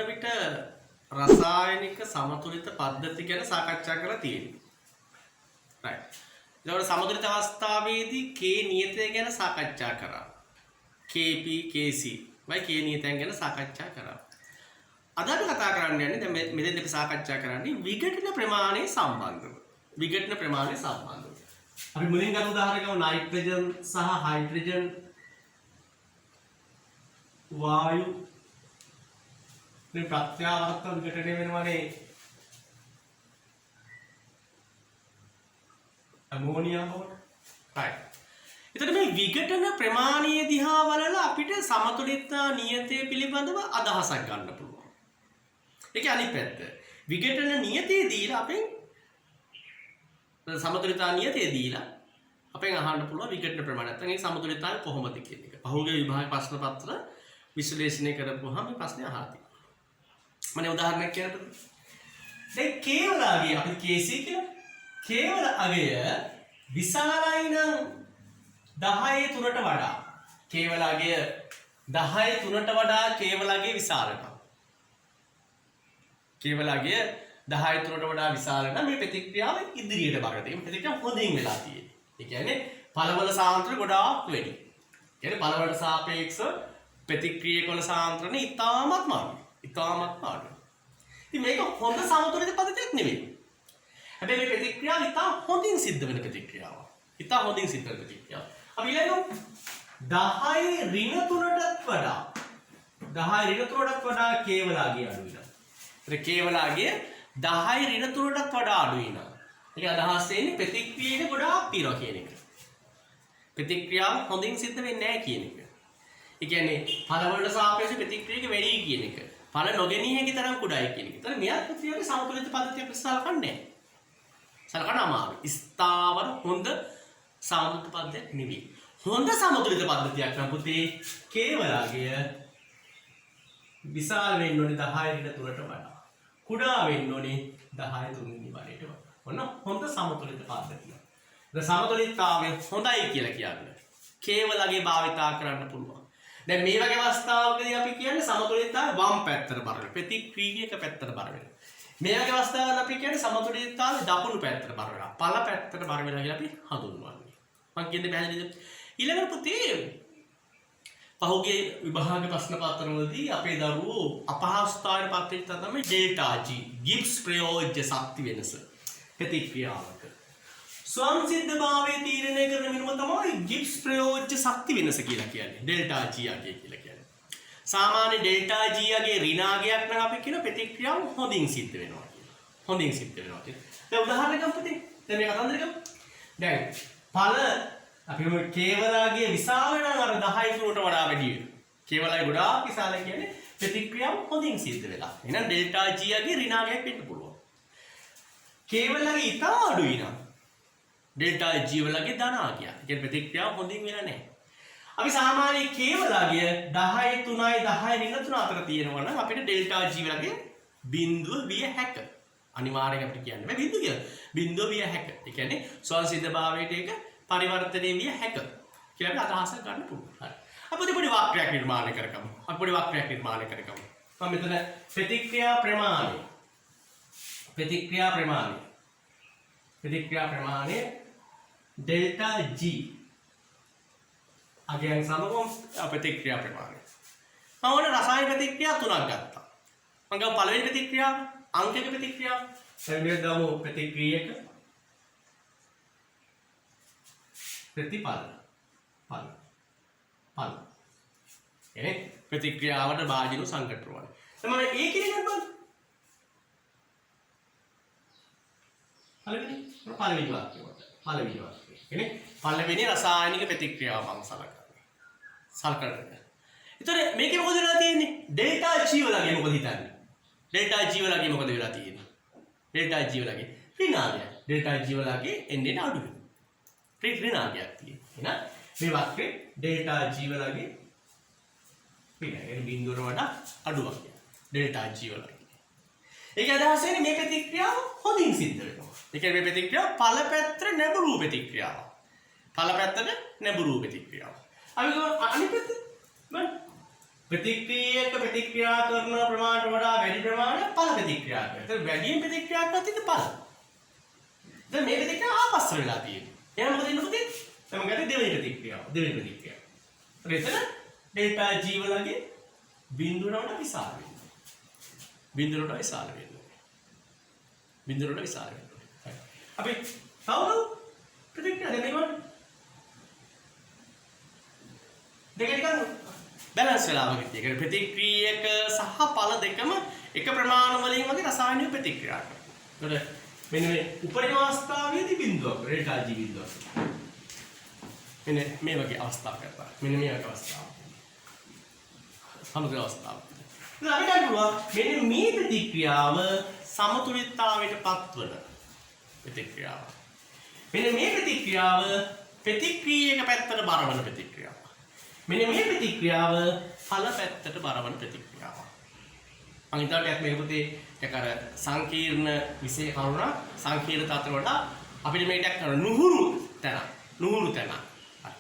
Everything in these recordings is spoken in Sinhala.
විට රසායනික සමතුලිත පද්ධති ගැන සාකච්ඡා කරලා තියෙනවා. right. ඒතකොට සමතුලිත අවස්ථාවේදී K නියතය ගැන සාකච්ඡා කරා. KP KC වයි K නියතයන් ගැන සාකච්ඡා කරා. අද අපි කතා කරන්න යන්නේ දැන් මෙතෙන්දී අපි සාකච්ඡා කරන්නේ විඝටන ප්‍රමාණය සම්බන්ධව. විඝටන ප්‍රමාණය සම්බන්ධව. අපි මුලින් ගන්න උදාහරණයක් ගමු නයිට්‍රජන් සහ හයිඩ්‍රජන් වායු මේ ප්‍රත්‍යාවර්ත විඝටනය වෙනවනේ අමෝනියා වලට. right. එතකොට මේ විඝටන ප්‍රමාණය දිහා බලලා අපිට සමතුලිතතා නියතය පිළිබඳව අදහසක් ගන්න පුළුවන්. ඒක අනිත් පැත්ත. විඝටන නියතය දීලා අපෙන් සමතුලිතතා නියතය දීලා අපෙන් අහන්න පුළුවන් විඝටන ප්‍රමාණය. නැත්නම් ඒ සමතුලිතතාවය කොහොමද කියන එක. පහුගිය විභාග ප්‍රශ්න පත්‍ර විශ්ලේෂණය කරපුවාම මේ ප්‍රශ්නේ අහලා තියෙනවා. මම උදාහරණයක් කියන්නද? දැන් කේවලගේ අපි KC කියලා කේවල අගය විශාලයි නම් 10 3ට වඩා කේවල අගය 10 3ට වඩා කේවල අගය විශාලකම්. කේවල අගය 10 3ට වඩා විශාල නම් මේ ප්‍රතික්‍රියාව ඉදිරියට බරට තියෙන ප්‍රතික්‍රියාව හොඳින් වෙලා තියෙන්නේ. ඒ කියන්නේ පළවල සාන්ද්‍රණය ගොඩාක් වැඩි. ඒ කියන්නේ පළවලට සාපේක්ෂව ප්‍රතික්‍රියක වල සාන්ද්‍රණය ඉතාමත් මාරුයි. ඉතාමත් මාරුයි. ඉතින් මේක හොඳ සමතුලිත පද්ධතියක් නෙවෙයි. හැබැයි මේ ප්‍රතික්‍රියාව ඉතා හොඳින් සිද්ධ වෙන ප්‍රතික්‍රියාවක්. ඉතා හොඳින් සිද්ධ වෙන ප්‍රතික්‍රියාවක්. අපි ඊළඟ 10 ඍණ 3ටත් වඩා 10 ඍණ 3ටත් වඩා කේවලාගේ අඩු වෙනවා. ඒ කේවලාගේ 10 ඍණ 3ටත් වඩා අඩු වෙනවා. ඒක අදහස් වෙන්නේ ප්‍රතික්‍රියාවේ ගොඩාක් තියෙනවා කියන එක. ප්‍රතික්‍රියාව හොඳින් සිද්ධ වෙන්නේ නැහැ කියන එක. ඒ කියන්නේ පළවලට සාපේක්ෂව ප්‍රතික්‍රියාවක වැඩි කියන එක. පළ නොගෙනී හැකි තරම් කුඩායි කියන එක. ඒතර මෙයා ප්‍රතික්‍රියාවේ සමතුලිත පද්ධතියක් සලකන්නේ නැහැ. සලකන්න අමාරුයි. ස්ථාවර හොඳ සමතුලිත පද්ධතියක් නෙවෙයි. හොඳ සමතුලිත පද්ධතියක් නම් පුතේ කේවලගය විශාල වෙන්න ඕනේ 10 ඍණ 3ට වඩා. කුඩා වෙන්න ඕනේ 10 3 වඩට වඩා. ඔන්න හොඳ සමතුලිත පද්ධතිය. ඒ සමතුලිතතාවය හොඳයි කියලා කියන්නේ. කේවලගේ භාවිතා කරන්න පුළුවන්. දැන් මේ වගේ අවස්ථාවකදී අපි කියන්නේ සමතුලිතතාවය වම් පැත්තට බර වෙනවා. ප්‍රතික්‍රියක පැත්තට බර වෙනවා. මේ වගේ අවස්ථාවල අපි කියන්නේ සමතුලිතතාවය දකුණු පැත්තට බර වෙනවා. පළ පැත්තට බර වෙනවා කියලා අපි හඳුන්වන්නේ. මම කියන්නේ පැහැදිලිද? ඊළඟට පුතේ පහුගිය විභාග ප්‍රශ්න පත්‍රවලදී අපේ දරුවෝ අපහසුතාවයට පත් වෙච්ච තමයි ඩෙල්ටා G ගිබ්ස් ප්‍රයෝජ්‍ය ශක්ති වෙනස ප්‍රතික්‍රියාවක. ස්වංසිද්ධභාවය තීරණය කරන මිනුම තමයි ගිබ්ස් ප්‍රයෝජ්‍ය ශක්ති වෙනස කියලා කියන්නේ. ඩෙල්ටා G අගය කියලා කියන්නේ. සාමාන්‍ය ඩෙල්ටා G අගේ ඍණාගයක් නම් අපි කියන ප්‍රතික්‍රියාව හොඳින් සිද්ධ වෙනවා කියලා. හොඳින් සිද්ධ වෙනවා කියලා. දැන් උදාහරණයක් ගමු පුතේ. දැන් මේ කතන්දර ගමු. දැන් පළ අපි කේවලගේ විශාල නම් අර 10 3ට වඩා වැඩි වෙනවා. කේවලයි ගොඩාක් විශාල කියන්නේ ප්‍රතික්‍රියාව හොඳින් සිද්ධ වෙලා. එහෙනම් ඩෙල්ටා G අගේ ඍණාගයක් වෙන්න පුළුවන්. කේවලගේ ඉතා අඩුයි නම් ඩෙල්ටා G වලගේ ධනාගයක්. ඒ කියන්නේ ප්‍රතික්‍රියාව හොඳින් වෙලා නැහැ. අපි සාමාන්‍ය කේවලගේ 10 3යි 10 ඍණ 3 අතර තියෙනවා නම් අපිට ඩෙල්ටා G වලගේ බිඳුව විය හැක. අනිවාර්යයෙන් අපිට කියන්න බෑ බිඳුව කියලා. බිඳුව විය හැක. ඒ කියන්නේ ස්වංසිද්ධභාවයට ඒක පරිවර්තනය විය හැක කියලා අපි අදහසක් ගන්න පුළුවන්. හරි. අපි පොඩි වක්‍රයක් නිර්මාණය කරගමු. අපි පොඩි වක්‍රයක් නිර්මාණය කරගමු. මම මෙතන ප්‍රතික්‍රියා ප්‍රමාණය ඩෙල්ටා G අගයන් සමගම ප්‍රතික්‍රියා ප්‍රමාණය. මම ඕන රසායනික ප්‍රතික්‍රියා තුනක් ගත්තා. මම ගමු පළවෙනි ප්‍රතික්‍රියාව අංකික ප්‍රතික්‍රියාව. දැන් මේ ගමු ප්‍රතික්‍රියක ප්‍රතිඵල එනේ ප්‍රතික්‍රියාවට භාජන සංකට්‍රවල. දැන් මම ඒ කියන්නේ බලන්න. පළවෙනි වාක්‍යය. එනේ පළවෙනි රසායනික ප්‍රතික්‍රියාව මම සලකන්නේ. ඒතර මේකේ මොකද වෙලා තියෙන්නේ? ඩෙල්ටා G වලගේ මොකද හිතන්නේ? ඩෙල්ටා G වලගේ මොකද වෙලා තියෙන්නේ? Delta G වලගේ ඍණාගය. ඩෙල්ටා G වලගේ එන්නේ අඩු වෙනවා. ඍණාගයක් තියෙනවා. එහෙනම් මේ වක්‍රේ ඩෙල්ටා G වලගේ ඍණාගය බිඳුවර වඩා අඩුවක්. Delta G වලගේ. ඒක අදහස් වෙන්නේ මේ ප්‍රතික්‍රියාව හොඳින් සිද්ධ වෙනවා. ඒ කියන්නේ මේ ප්‍රතික්‍රියාව ඵල පැත්තට නැඹුරු ප්‍රතික්‍රියාවක්. ඵල පැත්තට නැඹුරු ප්‍රතික්‍රියාවක්. අපි අනිත් පැත්ත ප්‍රතික්‍රියක ප්‍රතික්‍රියා කරන ප්‍රමාණයට වඩා වැඩි ප්‍රමාණයක් ඵල ප්‍රතික්‍රියා කරනවා. ඒතර වැඩියෙන් ප්‍රතික්‍රියා කරද්දී ඵල. දැන් මේ ප්‍රතික්‍රියාව ආපස්සට වෙලා තියෙනවා. එහෙනම් මොකද වෙන්නේ පුතේ? තමයි ගත්තේ දෙවෙනි ප්‍රතික්‍රියාව. දෙවෙනි ප්‍රතික්‍රියාව. එතන ඩෙල්ටා G වලගේ බිඳුවකට විශාල වෙනවා. බිඳුවකට විශාල වෙනවා. බිඳුවකට විශාල වෙනවා. අපි තවද ප්‍රතික්‍රියා දෙන්න ඕනේ. දෙක නිකන් බැලන්ස් වෙලා වගේ තියෙනවා. ඒ ප්‍රතික්‍රියක සහ ඵල දෙකම එක ප්‍රමාණ වලින් වගේ රසායනික ප්‍රතික්‍රියා කරනවා. ඒකට මෙන්න මේ උපරිම අවස්ථාවේදී බිඳුවක් ඩෙල්ටා G බිඳුවක්. මෙන්න මේ වගේ අවස්ථාවක් කරලා. මෙන්න මේ වගේ අවස්ථාවක්. සමතුලිත අවස්ථාව. ඉතින් අපි ගන්නවා මෙන්න මේ ප්‍රතික්‍රියාව සමතුලිතතාවයට පත්වන ප්‍රතික්‍රියාව. මෙන්න මේ ප්‍රතික්‍රියාව ප්‍රතික්‍රියක පැත්තට බරවන ප්‍රතික්‍රියාව. මෙන්න මේ ප්‍රතික්‍රියාව ඵල පැත්තට බරවන ප්‍රතික්‍රියාව. මම හිතුවා මේක පුතේ ටික අර සංකීර්ණ විශේෂ කරුණා සංකීර්ණ තත්ත්ව වලට අපිට මේක ටික නුහුරු තැන.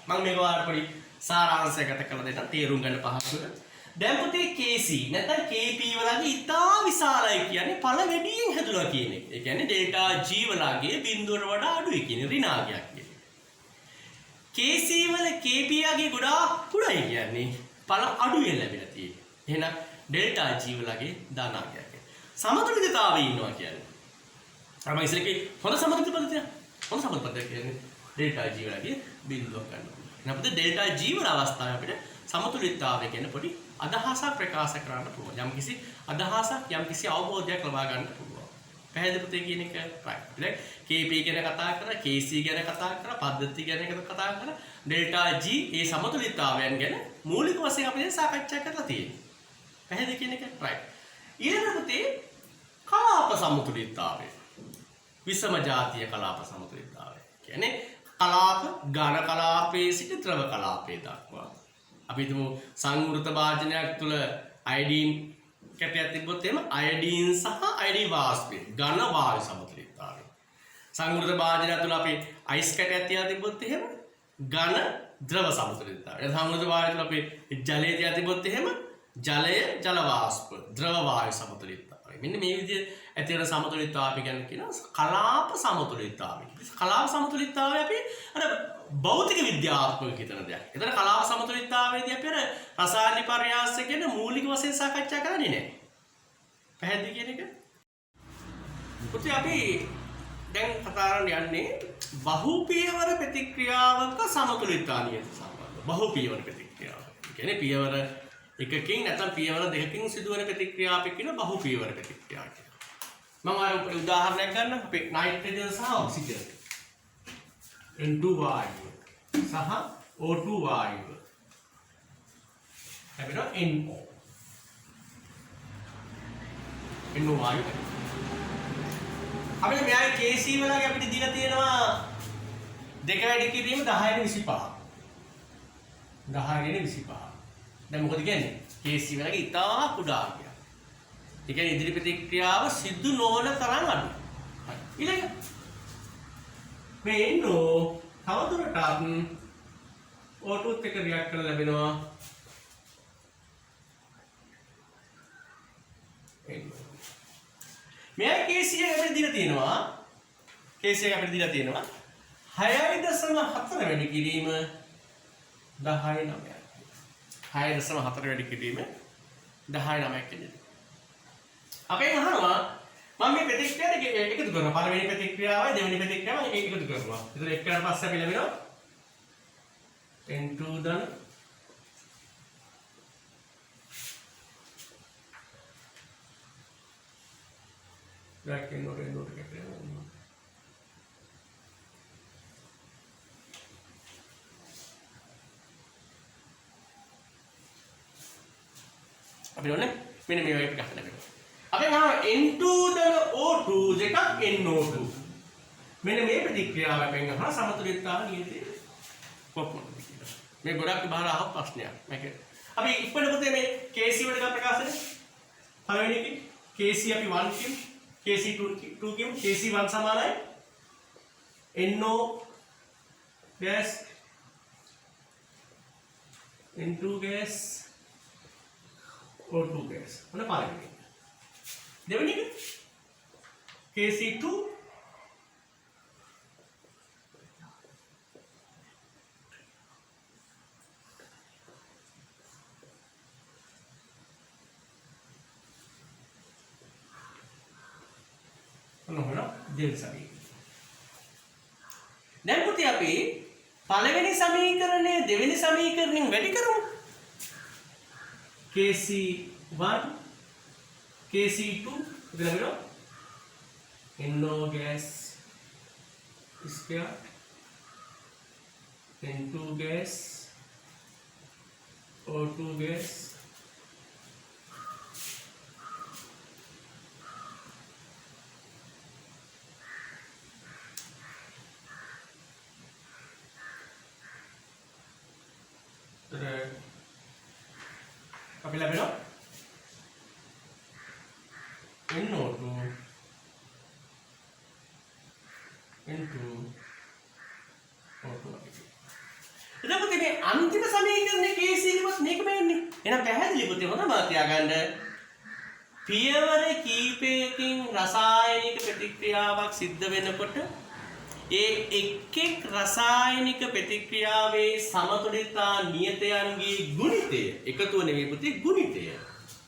මම මේක වාර පොඩි සාරාංශයකට කරලා දෙන්න තේරුම් ගන්න පහසුට. දැන් පුතේ KC නැත්නම් KP වලගේ ඉතා විශාලයි කියන්නේ ඵල වැඩියෙන් හැදුනා කියන එක. ඒ කියන්නේ ඩෙල්ටා G වලගේ බිඳුවට වඩා අඩුයි කියන්නේ ඍණාගයක් කියන්නේ. KC වල KP යගේ ගොඩාක් කුඩායි කියන්නේ ඵල අඩුවෙන් ලැබිලා තියෙන්නේ. එහෙනම් ඩෙල්ටා G වලගේ ධනාගයක්. සමතුලිතතාවයේ ඉන්නවා කියන්නේ. අර මම ඉස්සෙල්ලා හොඳ සමතුලිත පද්ධතිය. හොඳ සමතුලිත පද්ධතිය කියන්නේ ඩෙල්ටා G වලගේ බිඳුවක් ගන්නවා. එහෙනම් පුතේ ඩෙල්ටා G වල අවස්ථාවේ අපිට සමතුලිතතාවය කියන පොඩි අදහසක් ප්‍රකාශ කරන්න පුළුවන්. යම්කිසි අදහසක් යම්කිසි අවබෝධයක් ලබා ගන්න පුළුවන්. පැහැදිලි පුතේ කියන එක right. දැන් KP ගැන කතා කරා, KC ගැන කතා කරා, පද්ධති ගැන කතා කරා, ඩෙල්ටා G ඒ සමතුලිතතාවයන් ගැන මූලික වශයෙන් අපි දැන් සාකච්ඡා කරලා තියෙනවා. පැහැදිලි කියන එක right. ඊළඟ පුතේ කලාප සමතුලිතතාවය. විෂම ජාතිය කලාප සමතුලිතතාවය. කියන්නේ කලාප ඝන කලාපයේ සිට ද්‍රව කලාපයේ දක්වා. අපි හිතමු සංවෘත භාජනයක් තුල අයඩීන් කැටයක් තිබ්බොත් එහෙම අයඩීන් සහ අයඩී වාෂ්පය ඝන වායු සමතුලිතතාවය. සංවෘත භාජනයක් තුල අපි අයිස් කැටයක් තියලා තිබ්බොත් එහෙම ඝන ද්‍රව සමතුලිතතාවය. සංවෘත භාජනය තුල අපි ජලය තියලා තිබ්බොත් එහෙම ජලය ජල වාෂ්ප ද්‍රව වායු සමතුලිතතාවය. මෙන්න මේ විදිහට ඇති වෙන සමතුලිතතාවය ගැන කියනවා කලාප සමතුලිතතාවය. කලාප සමතුලිතතාවය අපි අර භෞතික විද්‍යාත්මක හිතන දෙයක්. එතන කලාප සමතුලිතතාවයේදී අපි අර රසායනික පර්යාස කියන මූලික වශයෙන් සාකච්ඡා කරන්නේ නැහැ. පැහැදිලි කියන එක? පුතේ අපි දැන් කතා කරන්න යන්නේ බහුපියවර ප්‍රතික්‍රියාවක සමතුලිතතාවය සම්බන්ධව. බහුපියවර ප්‍රතික්‍රියාව. ඒ කියන්නේ පියවර එකකින් නැත්නම් පියවර දෙකකින් සිදුවන ප්‍රතික්‍රියාවක් කියන බහුපියවර ප්‍රතික්‍රියාව කියනවා. මම අර උදාහරණයක් ගන්න අපේ නයිට්‍රජන් සහ ඔක්සිජන්. N2 වායුව සහ O2 වායුව. හැබැයි NO. NO වායුව. අපිට මෙයාගේ KC වලගේ අපිට දීලා තියෙනවා දෙක වැඩි කිරීම 10/25. 10/25. දැන් මොකද කියන්නේ? KC වලගේ ඉතා කුඩා කිය. ඒ කියන්නේ ඉදිරි ප්‍රතික්‍රියාව සිදු නොවන තරම් අඩුයි. ඊළඟ මේ NO තවදුරටත් O2 එක්ක රියැක්ට් කරලා ලැබෙනවා මෙයා KC එක අපිට දීලා තියෙනවා KC එක අපිට දීලා තියෙනවා 6.4 වැඩි කිරීම 10/9යි 6.4 වැඩි කිරීම 10/9ක් කියන්නේ අපේ අහනවා මම මේ ප්‍රතික්‍රියාව එකතු කරනවා පළවෙනි ප්‍රතික්‍රියාවයි දෙවෙනි ප්‍රතික්‍රියාවයි එකතු කරනවා. ඒතර එකකට පස්සේ අපි ලැබෙනවා N2 ධන බ්‍රැකට් නෝට එකට යනවා. අපි ඕනේ මෙන්න මේ වගේ එකක් ලැබෙනවා. අපි ගන්නවා N2 ධන O2 දෙකක් NO2. මෙන්න මේ ප්‍රතික්‍රියාව අපෙන් අහන සමතුලිතතාව නියතේ කොහොමද කියලා. මේ ගොඩක් බහලා අහපු ප්‍රශ්නයක්. මේක අපි ඉක්මනට පුතේ මේ KC වලට ප්‍රකාශනේ. පළවෙනි එකේ KC අපි 1 කියමු. KC 2 කියමු. KC 1 සමානයි NO gas N2 gas O2 gas. මොන පළවෙනි එක? දෙවෙනි එක Kc2 මොන දෙවෙනි සමීකරණය. දැන් පුතේ අපි පළවෙනි සමීකරණය දෙවෙනි සමීකරණයෙන් වැඩි කරමු. Kc1 Kc2 ඉතින් NO gas square N2 gas O2 gas අපි ලැබෙනවා NO2 N2 O2 එතකොට මේ අන්තිම සමීකරණයේ Kc ඉවත් මේකම එන්නේ. එහෙනම් පැහැදිලි පුතේ හොඳ මතක තියාගන්න. පියවර කීපයකින් රසායනික ප්‍රතික්‍රියාවක් සිද්ධ වෙනකොට ඒ එක් එක් රසායනික ප්‍රතික්‍රියාවේ සමතුලිතතා නියතයන්ගේ ගුණිතය එකතුව නෙවෙයි පුතේ ගුණිතය.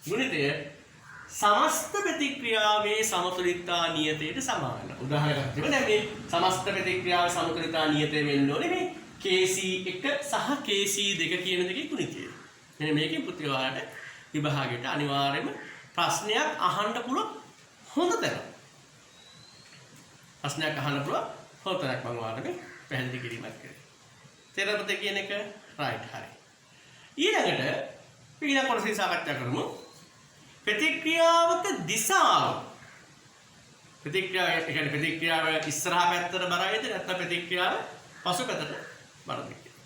ගුණිතය සමස්ත ප්‍රතික්‍රියාවේ සමතුලිතතා නියතයට සමානයි. උදාහරණයක් දෙන්න දැන් මේ සමස්ත ප්‍රතික්‍රියාවේ සමතුලිතතා නියතය වෙන්න ඕනේ මේ Kc1 සහ Kc2 කියන දෙකේ ගුණිතය. මෙන්න මේකෙන් පුතේ ඔයාලට විභාගයට අනිවාර්යයෙන්ම ප්‍රශ්නයක් අහන්න පුළුවන් හොඳ තැන. ප්‍රශ්නයක් අහන්න පුළුවන් හොඳ තැනක් මම ඔයාලට පැහැදිලි කිරීමක් කරේ. තේරෙනවද පුතේ කියන එක? රයිට් හරි. ඊළඟට ඊළඟ කොටසේ සාකච්ඡා කරමු. ප්‍රතික්‍රියාවක දිශාව. ප්‍රතික්‍රියාව ඉස්සරහා පැත්තට බරයිද නැත්නම් ප්‍රතික්‍රියාව පසු පැත්තට බරද කියලා.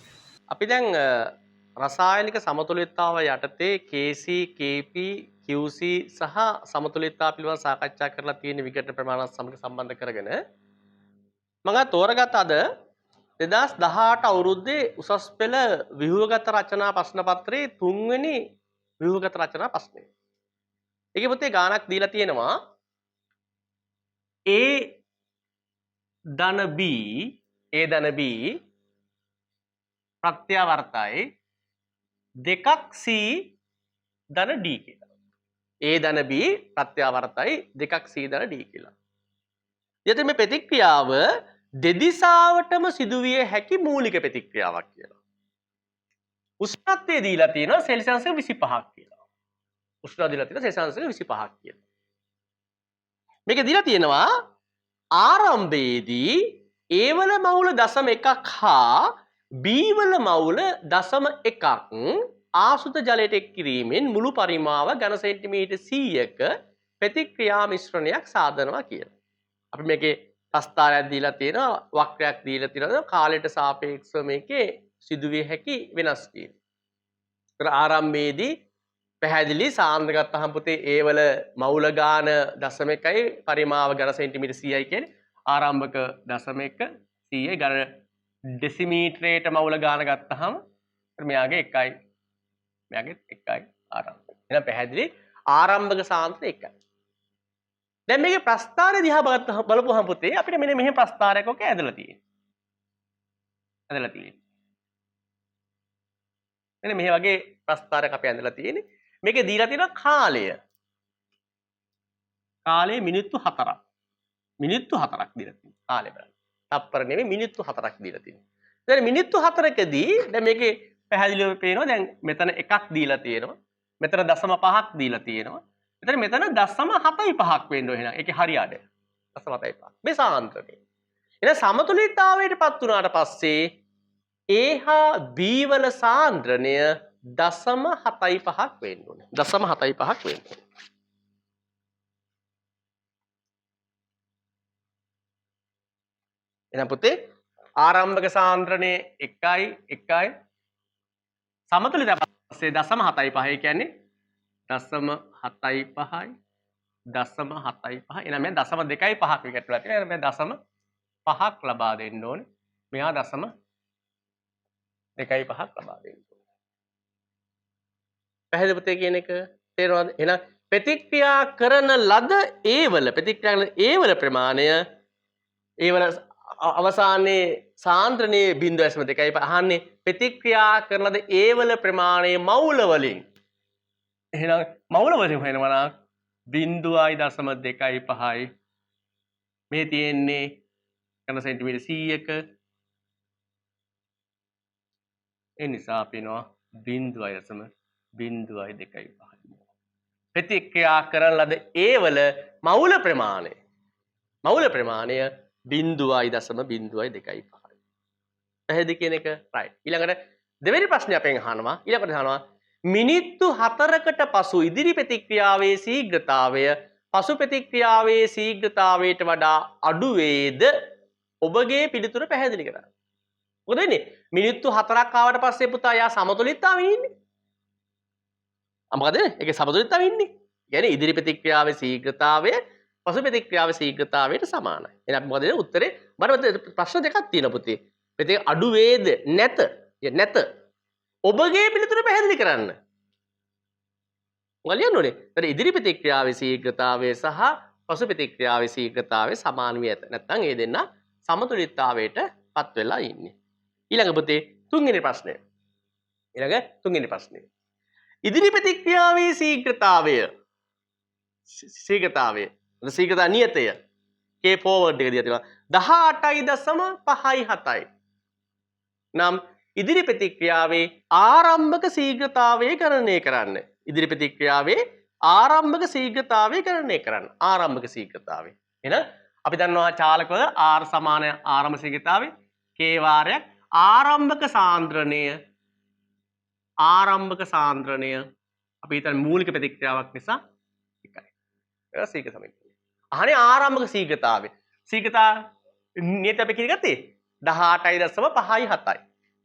අපි දැන් රසායනික සමතුලිතතාව යටතේ Kc, Kp, Qc සහ සමතුලිතතාව පිළිබඳව සාකච්ඡා කරලා තියෙන විඝටන ප්‍රමාණات සමග සම්බන්ධ කරගෙන මම තෝරගත් අද 2018 අවුරුද්දේ උසස් පෙළ ව්‍යුහගත රචනා ප්‍රශ්න පත්‍රයේ 3 වෙනි ව්‍යුහගත රචනා ප්‍රශ්නය. ඒකේ පුතේ ගානක් දීලා තියෙනවා A ධන B ප්‍රත්‍යවර්තයි 2ක් C ධන D කියලා. A ධන B ප්‍රත්‍යවර්තයි 2ක් C ධන D කියලා. ඊට මේ ප්‍රතික්‍රියාව දෙදිශාවටම සිදුවිය හැකි මූලික ප්‍රතික්‍රියාවක් කියලා. උෂ්ණත්වය දීලා තියෙනවා සෙල්සියස් 25ක් කියලා. උෂ්ණත්වය දීලා තියෙනවා සෙල්සියස් 25ක් කියලා. මේක දීලා තියෙනවා ආරම්භයේදී A වල මවුල 0.1ක් හා B වල මවුල 0.1ක් ආසුත ජලයට එක් කිරීමෙන් මුළු පරිමාව ඝන සෙන්ටිමීටර් 100ක ප්‍රතික්‍රියා මිශ්‍රණයක් සාදනවා කියලා. අපි මේකේ ප්‍රස්ථාරයක් දීලා තියෙනවා වක්‍රයක් දීලා තියෙනවා කාලයට සාපේක්ෂව මේකේ සිදුවිය හැකි වෙනස් වීම. ඒතර ආරම්භයේදී පැහැදිලි සාන්ද්‍ර ගත්තහම පුතේ A වල මවුල ගාන 0.1යි පරිමාව ඝන සෙන්ටිමීටර් 100යි කියන්නේ ආරම්භක 0.1 100යි ඝන ඩෙසිමීටරයට මවුල ගාන ගත්තහම මෙයාගේ 1යි මෙයාගේ 1යි ආරම්භක. එහෙනම් පැහැදිලි ආරම්භක සාන්ද්‍රය 1යි. දැන් මේකේ ප්‍රස්ථාරය දිහා බලපුවහම පුතේ අපිට මෙන්න මෙහෙම ප්‍රස්ථාරයක් ඔක ඇදලා තියෙනවා. ඇදලා තියෙනවා. මෙන්න මේ වගේ ප්‍රස්ථාරයක් අපි ඇදලා තියෙන්නේ. මේකේ දීලා තියෙනවා කාලය. කාලය මිනිත්තු 4ක්. මිනිත්තු 4ක් දීලා තියෙනවා. කාලය බලන්න. තප්පර නෙමෙයි මිනිත්තු 4ක් දීලා තියෙනවා. දැන් මිනිත්තු 4කදී දැන් මේකේ පැහැදිලිව පේනවා දැන් මෙතන එකක් දීලා තියෙනවා. මෙතන 0.5ක් දීලා තියෙනවා. මෙතන 0.75ක් වෙන්න ඕන එහෙනම්. ඒකේ හරි අඩ. 0.75. මේ සාන්ද්‍රණය. එහෙනම් සමතුලිතතාවයටපත් වුණාට පස්සේ A හා B වල සාන්ද්‍රණය 0.75ක් වෙන්න ඕනේ. 0.75ක් වෙන්න ඕනේ. එහෙනම් පුතේ ආරම්භක සාන්ද්‍රණය 1යි සමතුලිතතාවය පස්සේ 0.75 කියන්නේ 0.75යි 0.75 එහෙනම් මේ 0.25ක් විකට වෙලා තියෙනවා. එහෙනම් මේ 0.5ක් ලබා දෙන්න ඕනේ. මෙහා 0.25ක් ලබා දෙන්න ඕනේ. පැහැදිලි පුතේ කියන එක තේරෙනවද? එහෙනම් ප්‍රතික්‍රියා කරන ලද ඒවල ප්‍රතික්‍රියා කරන ඒවල ප්‍රමාණය ඒවල අවසානයේ සාන්ද්‍රණයේ 0.2යි අහන්නේ ප්‍රතික්‍රියා කරන ලද ඒවල ප්‍රමාණය මවුල වලින්. එහෙනම් මවුල වලින් වෙනවා නම් 0.25යි මේ තියෙන්නේ කන සෙන්ටිමීටර් 100ක ඒ නිසා අපිනවා 0.02යි. ප්‍රතික්‍රියා කරන ලද ඒවල මවුල ප්‍රමාණය 0.02යි. පැහැදිලි කියන එක රයිට්. ඊළඟට දෙවෙනි ප්‍රශ්නේ අපෙන් අහනවා. ඊළඟට අහනවා මිනිත්තු 4කට පසු ඉදිරි ප්‍රතික්‍රියාවේ ශීඝ්‍රතාවය පසු ප්‍රතික්‍රියාවේ ශීඝ්‍රතාවයට වඩා අඩු වේද? ඔබගේ පිළිතුර පැහැදිලි කරන්න. මොකද වෙන්නේ? මිනිත්තු 4ක් ආවට පස්සේ පුතා යා සමතුලිතතාවයේ ඉන්නේ. මොකද ඒකේ සමතුලිතතාවයේ ඉන්නේ. කියන්නේ ඉදිරි ප්‍රතික්‍රියාවේ ශීඝ්‍රතාවය පසු ප්‍රතික්‍රියාවේ ශීඝ්‍රතාවයට සමානයි. එහෙනම් මොකද උත්තරේ? මට ප්‍රශ්න දෙකක් තියෙනවා පුතේ. ප්‍රතික්‍රියා අඩු වේද නැත? නැත. ඔබගේ පිළිතුර පැහැදිලි කරන්න. මොකද ලියන්න ඕනේ? ඒතර ඉදිරි ප්‍රතික්‍රියාවේ ශීඝ්‍රතාවය සහ පසු ප්‍රතික්‍රියාවේ ශීඝ්‍රතාවය සමාන වී ඇත. නැත්නම් ඒ දෙන්න සමතුලිතතාවයට පත් වෙලා ඉන්නේ. ඊළඟ පුතේ තුන්වෙනි ප්‍රශ්නය. තුන්වෙනි ප්‍රශ්නය. ඉදිරි ප්‍රතික්‍රියාවේ ශීඝ්‍රතාවය ශීඝ්‍රතා නියතය K forward එක දිහා තියෙනවා 18.57යි. නම් ඉදිරි ප්‍රතික්‍රියාවේ ආරම්භක ශීඝ්‍රතාවය ගණනය කරන්න. ඉදිරි ප්‍රතික්‍රියාවේ ආරම්භක ශීඝ්‍රතාවය ගණනය කරන්න. ආරම්භක ශීඝ්‍රතාවය. එහෙනම් අපි දන්නවා චාලකවල R සමාන ආරම්භ ශීඝ්‍රතාවය K වාරයක් ආරම්භක සාන්ද්‍රණය අපි හිතන මූලික ප්‍රතික්‍රියාවක් නිසා එකයි. ඒක ශීඝ්‍ර සමීකරණය. අහන්නේ ආරම්භක ශීඝ්‍රතාවය. ශීඝ්‍රතා නියත අපි කිව්වේ 18.57යි.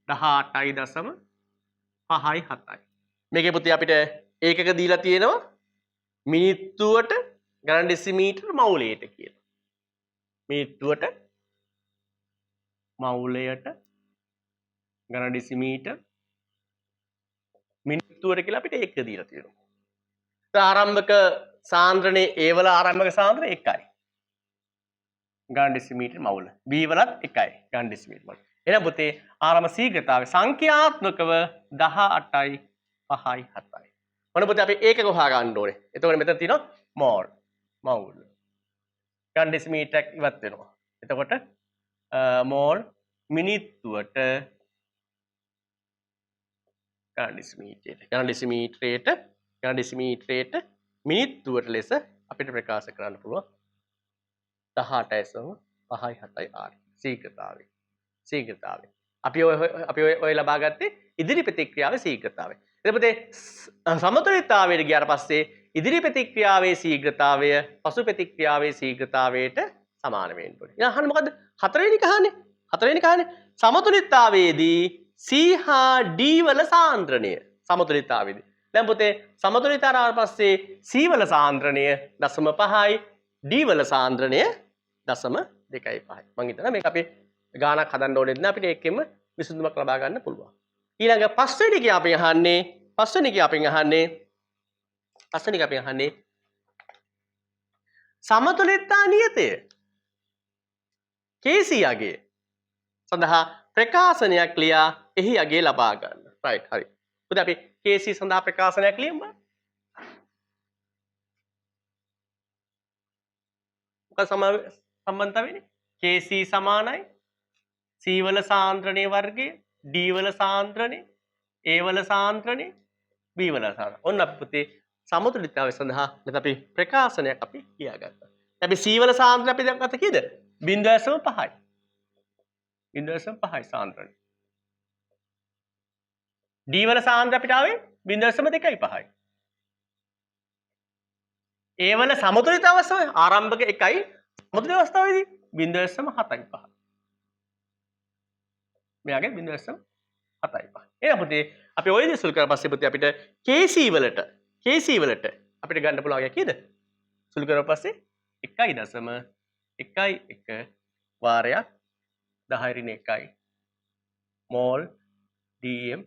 18.57යි. මේකේ පුතේ අපිට ඒකක දීලා තියෙනවා මිනිත්තුවට ගණන් ඩෙසිමීටර මවුලයට කියලා. මිනිත්තුවට මවුලයට ගණන් ඩෙසිමීටර මිනිත්තුවට කියලා අපිට ඒක දීලා තියෙනවා. ආරම්භක සාන්ද්‍රණයේ ඒ වල ආරම්භක සාන්ද්‍රණය 1යි. ගණන් ඩෙසිමීටර මවුල. B වලත් 1යි ගණන් ඩෙසිමීටර මවුල. එහෙනම් පුතේ ආරම්භ ශීඝ්‍රතාවය සංඛ්‍යාත්මකව 18.57යි. මොන පුතේ අපි ඒකක හොයා ගන්න ඕනේ. එතකොට මෙතන තියෙනවා මෝල් මවුල්. ගණන් ඩෙසිමීටරයක් ඉවත් වෙනවා. එතකොට මෝල් මිනිත්තුවට ගණන් ඩෙසිමීටරයට මිනිත්තුවට ලෙස අපිට ප්‍රකාශ කරන්න පුළුවන් 18.57යි R ශීඝ්‍රතාවය. අපි ඔය ලබා ගත්තේ ඉදිරි ප්‍රතික්‍රියාවේ ශීඝ්‍රතාවය. එතකොට සමතුලිතතාවයට ගියාට පස්සේ ඉදිරි ප්‍රතික්‍රියාවේ ශීඝ්‍රතාවය පසු ප්‍රතික්‍රියාවේ ශීඝ්‍රතාවයට සමාන වෙන්න ඕනේ. ඊළඟ අහන්නේ මොකද්ද? හතරවෙනි කහනේ. සමතුලිතතාවයේදී C හා D වල සාන්ද්‍රණය සමතුලිතතාවයේදී. දැන් පුතේ සමතුලිතතාවට පස්සේ C වල සාන්ද්‍රණය 0.5යි D වල සාන්ද්‍රණය 0.25යි. මම හිතනවා මේක අපි ගානක් හදන්න ඕනේ නැත්නම් අපිට ඒකෙම විසඳුමක් ලබා ගන්න පුළුවන්. ඊළඟ පස්වෙනි එක අපි අහන්නේ සමතුලිතතා නියතය KC අගය සඳහා ප්‍රකාශනයක් ලියා එහි අගය ලබා ගන්න. රයිට් හරි. පුතේ අපි KC සඳහා ප්‍රකාශනයක් ලියමු. මොකද සම්බන්ධ වෙන්නේ? KC සමානයි C වල සාන්ද්‍රණය වර්ගය D වල සාන්ද්‍රණය A වල සාන්ද්‍රණය B වල සාන්ද්‍රණය. ඔන්න අපි පුතේ සමතුලිතතාවය සඳහා නැත්නම් අපි ප්‍රකාශනයක් අපි ලියාගත්තා. අපි C වල සාන්ද්‍රණය අපි දැන් ගත්ත කීයද? 0.5යි. 0.5යි සාන්ද්‍රණය. D වල සාන්ද්‍රණය අපිට ආවේ 0.25යි. A වල සමතුලිත අවස්ථාවේ ආරම්භක 1යි සමතුලිත අවස්ථාවේදී 0.75. මෙයාගේ 0.75. එහෙනම් පුතේ අපි ඔය දේ සුළු කරලා පස්සේ පුතේ අපිට KC වලට අපිට ගන්න පුළුවන් වගේ කීයද? සුළු කරලා පස්සේ 1.11 වාරයක් 10^1 මෝල් dm.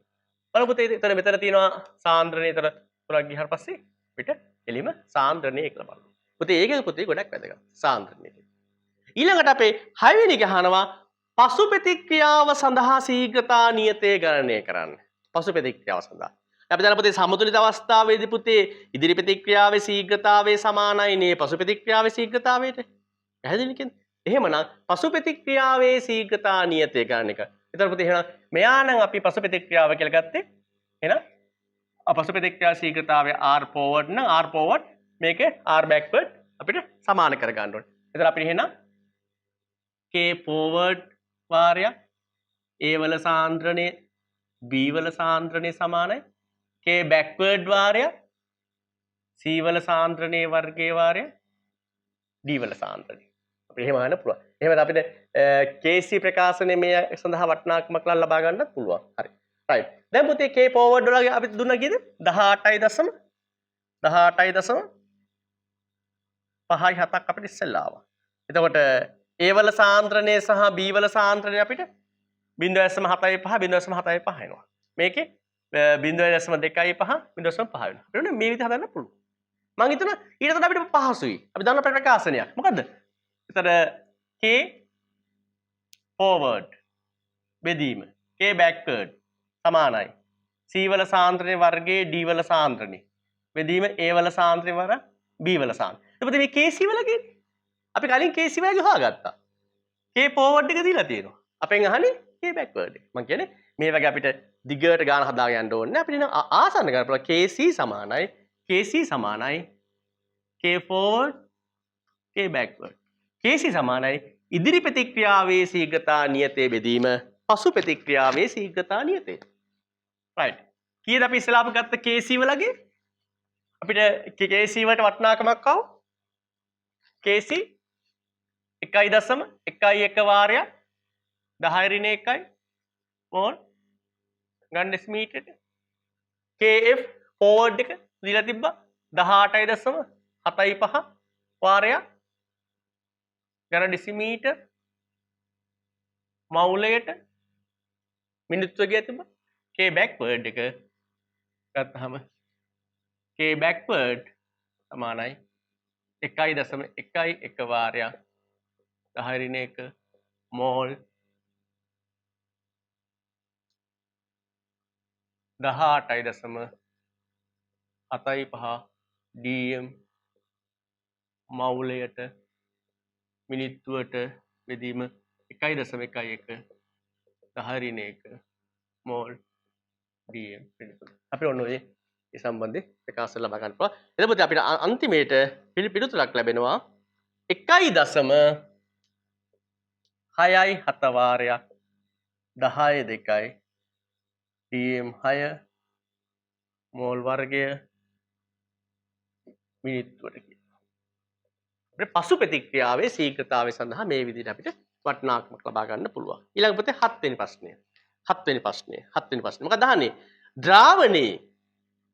බලමු පුතේ එතන මෙතන තියෙනවා සාන්ද්‍රණය එතන තුනක් ගියාට පස්සේ අපිට එළිම සාන්ද්‍රණය කියලා බලනවා. පුතේ ඒකේ පුතේ ගොඩක් වැදගත්. සාන්ද්‍රණය. ඊළඟට අපේ 6 වෙනි එක අහනවා පසු ප්‍රතික්‍රියාව සඳහා ශීඝ්‍රතා නියතය ගණනය කරන්න. පසු ප්‍රතික්‍රියාව සඳහා. අපි දන්න පුතේ සමතුලිත අවස්ථාවේදී පුතේ ඉදිරි ප්‍රතික්‍රියාවේ ශීඝ්‍රතාවය සමානයි නේ පසු ප්‍රතික්‍රියාවේ ශීඝ්‍රතාවයට. පැහැදිලි කියන්නේ? එහෙමනම් පසු ප්‍රතික්‍රියාවේ ශීඝ්‍රතා නියතය ගන්න එක. එතකොට පුතේ එහෙනම් මෙයා නම් අපි පසු ප්‍රතික්‍රියාව කියලා ගත්තේ. එහෙනම් පසු ප්‍රතික්‍රියා ශීඝ්‍රතාවය r forward නම් r forward මේකේ r backward අපිට සමාන කර ගන්න ඕනේ. එතකොට අපිට එහෙනම් k forward වාරයක් a වල සාන්ද්‍රණය b වල සාන්ද්‍රණය සමානයි k backward වාරයක් c වල සාන්ද්‍රණයේ වර්ගයේ වාරයක් d වල සාන්ද්‍රණය. අපිට එහෙම ගන්න පුළුවන්. එහෙනම් අපිට kc ප්‍රකාශනයේ මේ සඳහා වටිනාකමක් ලබා ගන්නත් පුළුවන්. හරි. right. දැන් පුතේ k forward වල අපි දුන්නා කීයද? 18.5 අපිට ඉස්සෙල්ලා ආවා. එතකොට A වල සාන්ද්‍රණය සහ B වල සාන්ද්‍රණය අපිට 0.75 0.75 එනවා. මේකේ 0.25 0.5 වෙනවා. අපිට මේ විදිහට හදන්න පුළුවන්. මම හිතනවා ඊට වඩා අපිට පහසුයි. අපි දන්න ප්‍රකාශනයක්. මොකද්ද? එතන K forward බෙදීම K backward සමානයි. C වල සාන්ද්‍රණය වර්ගයේ D වල සාන්ද්‍රණය. බෙදීම A වල සාන්ද්‍රණය වර B වල සාන්ද්‍රණය. එතකොට මේ KC වල කියන්නේ අපි කලින් KC වල හොයාගත්තා. K forward එක දීලා තියෙනවා. අපෙන් අහන්නේ K backward එක. මම කියන්නේ මේ වගේ අපිට දිගට ගාන හදා ගන්න ඕනේ. අපිට ආසන්න ගන්න පුළුවන් KC සමානයි K forward K backward. KC සමානයි ඉදිරි ප්‍රතික්‍රියාවේ ශීඝ්‍රතා නියතයේ බෙදීම පසු ප්‍රතික්‍රියාවේ ශීඝ්‍රතා නියතය. right. කීයද අපි ඉස්සෙල්ලා අපි ගත්ත KC වලගේ අපිට KC වලට වටිනාකමක් ආව KC 1.11 වාරයක් 10 1 මෝල් ගන්න ඩෙසිමීටරට KF forward එක දීලා තිබ්බා 18.75 වාරයක් ගන්න ඩෙසිමීටර් මවුලයට මිනිත්තුව ගියා තිබ්බා K backward එක ගත්තාම K backward සමානයි 1.11 වාරයක් 10 1 මෝල් 18.75 dm මවුලයට මිනිත්තුවට බෙදීම 1.11 10 1 මෝල් dm අපි ඔන්න ඔය ඒ සම්බන්ධයෙන් ප්‍රකාශ ලබා ගන්න පුළුවන්. එතකොට අපිට අන්තිමේට පිළිතුරක් ලැබෙනවා 1.67 වාරයක් 10 2 dm 6 මෝල් වර්ගය මිනිත්තුවට කියනවා. අපිට පසු ප්‍රතික්‍රියාවේ ශීඝ්‍රතාවය සඳහා මේ විදිහට අපිට වටිනාකමක් ලබා ගන්න පුළුවන්. ඊළඟ පොතේ 7 වෙනි ප්‍රශ්නය. 7 වෙනි ප්‍රශ්නය. මොකක්ද අහන්නේ?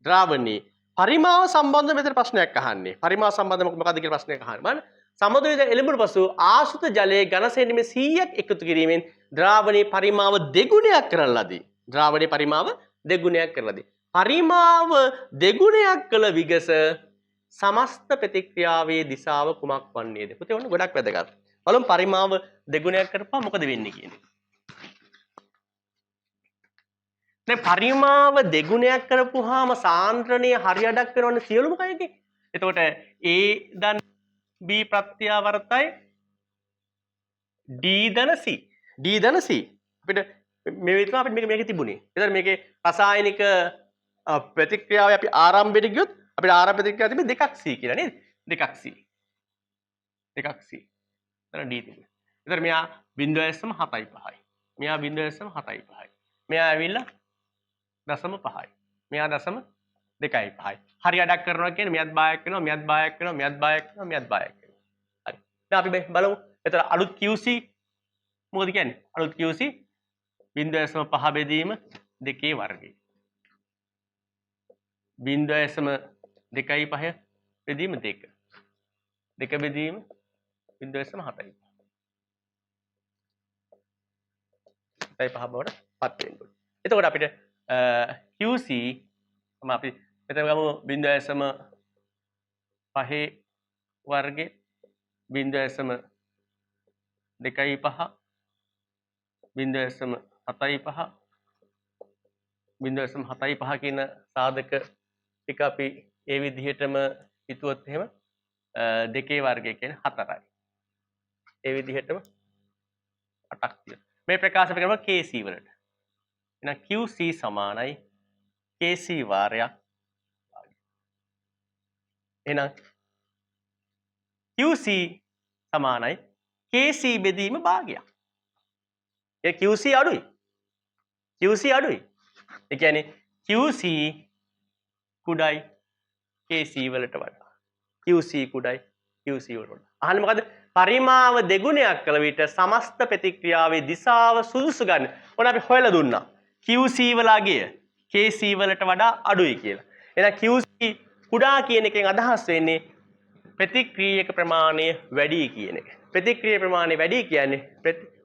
ද්‍රාවණේ පරිමාව සම්බන්ධ මෙතන ප්‍රශ්නයක් අහන්නේ. පරිමාව සම්බන්ධ මොකක්ද කියලා ප්‍රශ්නයක් අහන්නේ. බලන්න. සමතුලිත එළඹුණු පසු ආශ්‍රිත ජලයේ ඝන සෙන්ටිමීටර් 100ක් එකතු කිරීමෙන් ද්‍රාවණයේ පරිමාව දෙගුණයක් කරන ලදී. ද්‍රාවණයේ පරිමාව දෙගුණයක් කරන ලදී. පරිමාව දෙගුණයක් කළ විගස සමස්ත ප්‍රතික්‍රියාවේ දිශාව කුමක් වන්නේද? පුතේ ඔන්න ගොඩක් වැදගත්. බලමු පරිමාව දෙගුණයක් කරපුවා මොකද වෙන්නේ කියන්නේ. දැන් පරිමාව දෙගුණයක් කරපුවාම සාන්ද්‍රණය හරියටක් වෙනවනේ සියලුම කයකේ. එතකොට A ධන B ප්‍රත්‍යාවර්තයි D ධන C. අපිට මේ විදිහට අපිට මේක තිබුණේ. එතන මේකේ රසායනික ප්‍රතික්‍රියාවේ අපි ආරම්භයට ගියොත් අපිට ආරම්භ ප්‍රතික්‍රියාව තිබෙන්නේ 2ක් C කියලා නේද? 2ක් C. එතන D තිබුණා. එතන මෙයා 0.75යි. මෙයා 0.75යි. මෙයා ඇවිල්ලා 0.5යි. මෙයා 0.25යි. හරි අඩක් කරනවා කියන්නේ මෙයත් භාගයක් වෙනවා, මෙයත් භාගයක් වෙනවා, මෙයත් භාගයක් වෙනවා, මෙයත් භාගයක් වෙනවා. හරි. දැන් අපි බලමු. එතන අලුත් QC මොකද කියන්නේ? අලුත් QC 0.5 බෙදීම 2 වර්ගය. 0.25 බෙදීම 2. 2 බෙදීම 0.75. 5 බවට පත් වෙනවා. එතකොට අපිට QC අපි මෙතන ගමු 0.25 පහේ වර්ගේ 0.25 0.75 0.75 කියන සාධක ටික අපි ඒ විදිහටම හිතුවොත් එහෙම දෙකේ වර්ගය කියන්නේ 4යි. ඒ විදිහටම 8ක් තියෙනවා. මේ ප්‍රකාශ කරනවා KC වලට. එහෙනම් QC සමානයි KC වාරයක්. එහෙනම් QC සමානයි KC බෙදීම භාගයක්. ඒ QC අඩුයි. QC අඩුයි. ඒ කියන්නේ QC කුඩයි KC වලට වඩා. QC කුඩයි QC වලට වඩා. අහන්නේ මොකද? පරිමාව දෙගුණයක් කළ විට සමස්ත ප්‍රතික්‍රියාවේ දිශාව සුදුසු ගන්න. ඔන්න අපි හොයලා දුන්නා. QC වලගේ KC වලට වඩා අඩුයි කියලා. එහෙනම් QC කුඩා කියන එකෙන් අදහස් වෙන්නේ ප්‍රතික්‍රියක ප්‍රමාණය වැඩි කියන එක. ප්‍රතික්‍රියා ප්‍රමාණය වැඩි කියන්නේ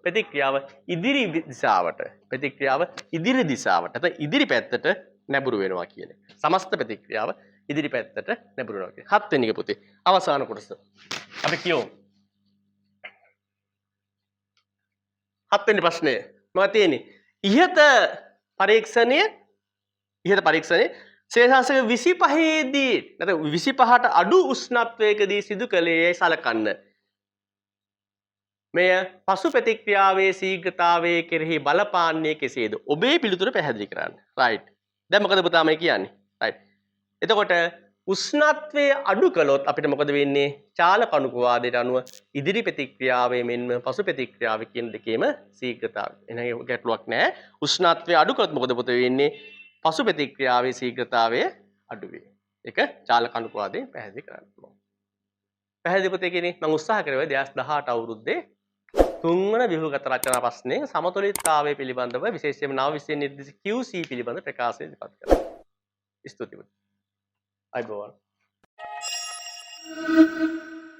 ප්‍රතික්‍රියාව ඉදිරි දිශාවට. ප්‍රතික්‍රියාව ඉදිරි දිශාවට. නැත්නම් ඉදිරි පැත්තට නැඹුරු වෙනවා කියන එක. සමස්ත ප්‍රතික්‍රියාව ඉදිරි පැත්තට නැඹුරු වෙනවා කියන. 7 වෙනි එක පුතේ. අවසාන කොටස. අපි කියමු. 7 වෙනි ප්‍රශ්නය. මොකක්ද තියෙන්නේ? ඉහත පරීක්ෂණයේ ශේෂාංශක 25 දී නැත්නම් 25ට අඩු උෂ්ණත්වයකදී සිදු කළේ සලකන්න. මෙය පසු ප්‍රතික්‍රියාවේ ශීඝ්‍රතාවයේ කෙරෙහි බලපාන්නේ කෙසේද? ඔබේ පිළිතුර පැහැදිලි කරන්න. රයිට්. දැන් මොකද පුතා මේ කියන්නේ? රයිට්. එතකොට උෂ්ණත්වය අඩු කළොත් අපිට මොකද වෙන්නේ? චාලක අනුකවාදයට අනුව ඉදිරි ප්‍රතික්‍රියාවේ මෙන්ම පසු ප්‍රතික්‍රියාවේ කියන දෙකේම ශීඝ්‍රතාවය. එහෙනම් ගැටලුවක් නැහැ. උෂ්ණත්වය අඩු කළොත් මොකද පුතේ වෙන්නේ? පසු ප්‍රතික්‍රියාවේ ශීඝ්‍රතාවය අඩු වේ. ඒක චාලක අනුකවාදයෙන් පැහැදිලි කරන්න පුළුවන්. පැහැදිලි පුතේ කියන්නේ මම උත්සාහ කරුවා 2018 අවුරුද්දේ 3 වන ව්‍යුහගත රචනා ප්‍රශ්නයේ සමතුලිතතාවය පිළිබඳව විශේෂයෙන්ම නව විෂය නිර්දේශ QC පිළිබඳ ප්‍රකාශය ඉදිරිපත් කළා. ස්තුතියි. අයිබෝවන්.